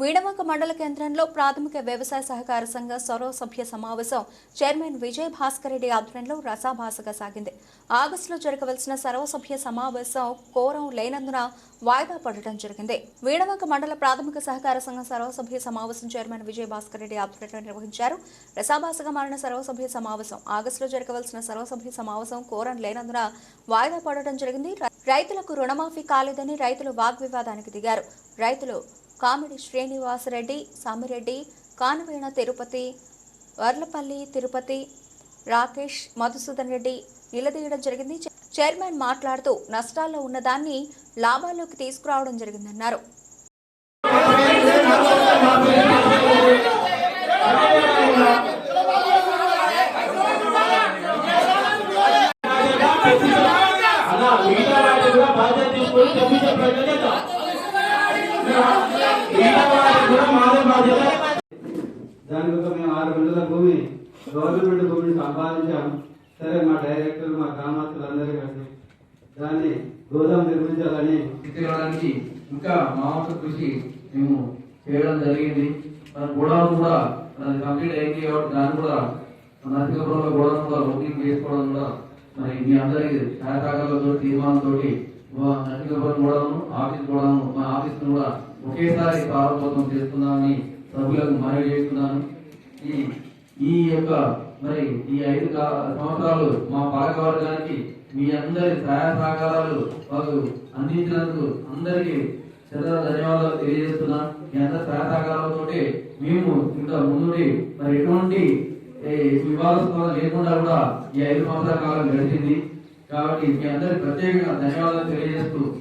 వీడవంక మండల కేంద్రంలో ప్రాథమిక వ్యవసాయ సహకార సంఘ సర్వసభ్య సమావేశం చైర్మన్ విజయ్ భాస్కర్ రెడ్డి ఆధ్వర్యంలో రసాభాసగా సాగింది. ఆగస్టులో జరగవలసిన సర్వసభ్య సమావేశం కోరం లేనందున వాయిదా పడటం జరిగింది. వీడవంక మండల ప్రాథమిక సహకార సంఘ సర్వసభ్య సమావేశం చైర్మన్ విజయ్ భాస్కర్ రెడ్డి ఆధ్వర్యంలో నిర్వహించారు. రసాభాసగా మారిన సర్వసభ్య సమావేశం ఆగస్టులో జరగవలసిన సర్వసభ్య సమావేశం కోరం లేనందున వాయిదా పడటం జరిగింది. రైతులకు రుణమాఫీ కాలేదని రైతులు వాగ్వివాదానికి దిగారు. రైతులు కామిడి శ్రీనివాసరెడ్డి, సామిరెడ్డి, కానవేణ తిరుపతి, వర్లపల్లి తిరుపతి, రాకేష్, మధుసూదన్ రెడ్డి నిలదీయడం జరిగింది. చైర్మన్ మాట్లాడుతూ నష్టాల్లో ఉన్నదాన్ని లాభాల్లోకి తీసుకురావడం జరిగిందన్నారు. దానికి ఒక మేము 6 గంటల భూమి గవర్నమెంట్ భూమిని సంపాదించాము. సరే మా డైరెక్టర్ మా గ్రామస్తులు అందరూ కలిసి దాన్ని గోదాం నిర్మించాలని తీసుకురావడానికి ఇంకా మామూలు కృషి మేము చేయడం జరిగింది. మన గోడౌన్ కూడా కంప్లీట్ అయింది కాబట్టి దాన్ని కూడా నరసింహపురంలో గోడౌన్ కూడా ఓపెనింగ్ చేసుకోవడం కూడా మరి మీ అందరికీ సహకారాలతో తీర్మానంతో నరసింహపురం గోడౌన్ ఆఫీస్ గోడౌన్ మా ఆఫీస్ కూడా ఒకేసారి ప్రారంభోత్సవం చేస్తున్నామని సభ్యులకు మనవి చేస్తున్నాను. ఈ యొక్క మరి ఈ 5 సంవత్సరాలు మా పాలకవర్గానికి మీ అందరి సహాయ సహకారాలు మాకు అందించినందుకు అందరికీ ధన్యవాదాలు తెలియజేస్తున్నాను. మీ అందరి సహాయ సహకారాలతో మేము ఇంకా ముందు మరి ఎటువంటి వివాదాస్పదం లేకుండా కూడా ఈ 5 సంవత్సరాల కాలం గడిచింది. కాబట్టి మీ అందరికి ప్రత్యేకంగా ధన్యవాదాలు తెలియజేస్తూ